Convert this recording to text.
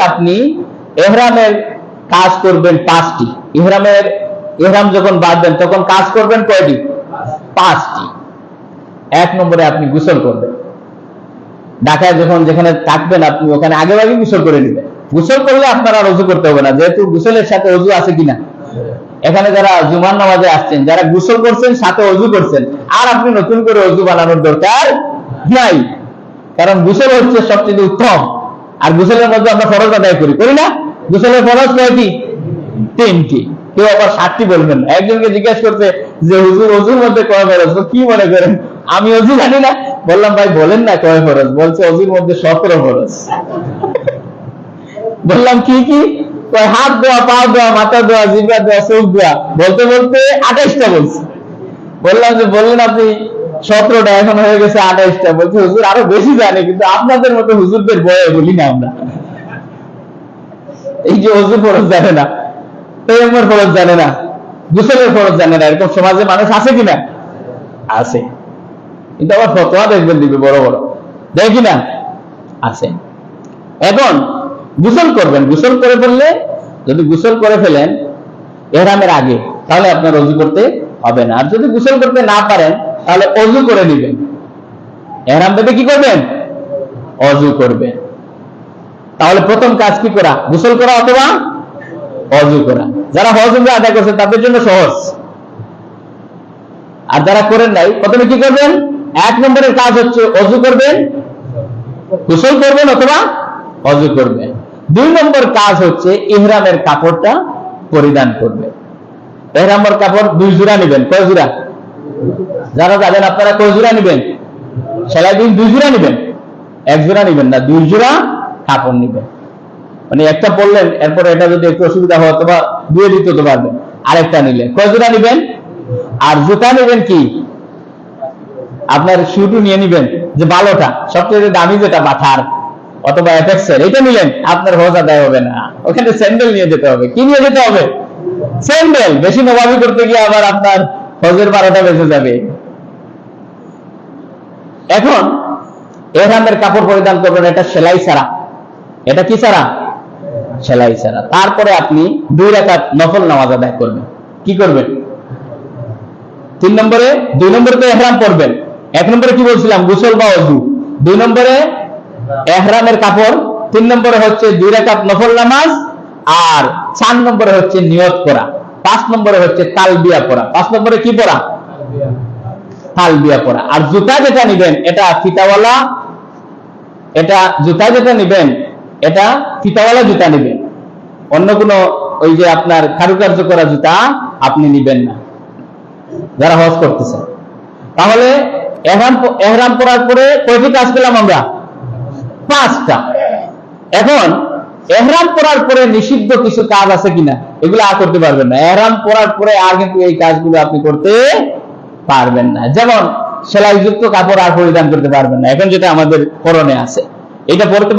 আপনি ইহরামের কাজ করবেন 5টি। ইহরাম যখন বাঁধবেন তখন কাজ করবেন কয়টি? 5টি। 1 নম্বরে আপনি গোসল করবেন। ঢাকায় যখন যেখানে থাকবেন আপনি ওখানে আগে গোসল করে নেবেন। গোসল করলে আপনার আর ওযু করতে হবে না, যেহেতু গোসলের সাথে ওযু আছে কিনা। এখানে যারা জুমার নামাজে আসছেন, যারা গোসল করছেন সাথে ওযু করছেন, আর আপনি নতুন করে ওযু বানানোর দরকার নাই, কারণ গোসল হচ্ছে সবচেয়ে উত্তম। আর গোসলের মধ্যে আমরা ফরজ আদায় করি না? গোসলের ফরজ কয়টি? 3টি। কেউ আবার 7টি বলবেন। একজনকে জিজ্ঞাসা করতে যে হুজুর ওযুর মধ্যে কয় ফরজ, কি মনে করেন আমি ওযু জানি না? বললাম ভাই বলেন না কয় ফরজ। বলছে ওযুর মধ্যে 17 ফরজ। বললাম কি কি? হাত ধোয়া, পা ধোয়া, মাথা ধোয়া, জিহ্বা ধোয়া, চোখ ধোয়া, বলতে বলতে 28টা বলছে। বললাম যে বললেন আপনি 17টা, এখন হয়ে গেছে 28টা। বলছে হুজুর আরো বেশি জানে, কিন্তু আপনাদের মতো হুজুরদের বয়ে বলি না আমরা। এই যে ওযুর ফরজ জানে না, তায়াম্মুমের ফরজ জানে না, গোসলের ফরজ জানে না, এরকম সমাজে মানুষ আছে কিনা? আছে। কিন্তু আবার ফতোয়া দেখবেন দিবে বড় বড়, দেখি না? আছে। এখন গোসল করবেন। গোসল করে ফেললে, যদি গোসল করে ফেলেন ইহরামের আগে, তাহলে আপনার ওযু করতে হবে না। আর যদি গোসল করতে না পারেন তাহলে ওযু করে নেবেন। ইহরাম বেঁধে কি করবেন? ওযু করবেন। তাহলে প্রথম কাজ কি করা? গোসল করা অথবা ওযু করা। যারা হজ উমরা আদায় করছেন তাদের জন্য সহজ। আর যারা করেন নাই, প্রথমে কি করবেন? 1 নম্বরের কাজ হচ্ছে ওযু করবেন, গোসল করবেন অথবা ওযু করবেন। 2 নম্বর কাজ হচ্ছে ইহরামের কাপড়টা পরিধান করবেন। ইহরামের কাপড় 2 জোড়া নেবেন। কয় জোড়া? যারা যাবেন আপনারা কয় জোড়া নেবেন? সেলাই দিন 2 জোড়া নেবেন, 1 জোড়া নেবেন না, 2 জোড়া কাপড় নেবেন। মানে একটা পরলেন, এরপরে এটা যদি একটু অসুবিধা হয় অথবা ধুয়ে দিতে তো পারবেন, আরেকটা নিলে কয় জোড়া নেবেন? আর জুতা নেবেন কি? আপনার শুটু নিয়ে নেবেন, যে ভালোটা, সবচেয়ে দামি যেটা বাটার অথবা এফেক্সের, এটা নিলেন, আপনার হজ আদায় হবে না। ওখানে স্যান্ডেল নিয়ে যেতে হবে। কি নিয়ে যেতে হবে? স্যান্ডেল। বেশি নবাবি করতে গিয়ে আবার আপনার হজের 12টা বেজে যাবে। এখন ইহরামের কাপড় পরিধান করবেন, এটা সেলাই ছাড়া। এটা কি ছাড়া? সেলাই ছাড়া। তারপরে আপনি 2 রাকাত নফল নামাজ আদায় করবেন। কি করবেন? 2 নম্বরে তো ইহরাম পরবেন। 1 নম্বরে কি বলছিলাম? গোসল বা ওযু। 2 নম্বরে ইহরামের কাপড়। 3 নম্বরে হচ্ছে 2 রাকাত নফল নামাজ। আর 4 নম্বরে হচ্ছে নিয়ত করা। 5 নম্বরে হচ্ছে তালবিয়া পড়া। 5 নম্বরে কি পড়া? তালবিয়া পড়া। আর জুতা যেটা নেবেন এটা ফিতাওয়ালা, জুতা যেটা নেবেন এটা ফিতাওয়ালা জুতা নেবেন। অন্য কোনো ওই যে আপনার কারুকার্য করা জুতা আপনি নেবেন না যারা হজ করতেছেন। তাহলে ইহরাম পরার পরে কয়টি কাজ পেলাম আমরা? 5টা। এখন ইহরাম পরার পরে নিষিদ্ধ কিছু কাজ আছে কিনা, এগুলো আর করতে পারবেন না। ইহরাম পরার পরে আর কিন্তু এই কাজগুলো আপনি করতে পারবেন না। যেমন সেলাইযুক্ত কাপড় আর পরিধান করতে পারবেন না, এখন যেটা আমাদের পরনে আছে, এটা পরতে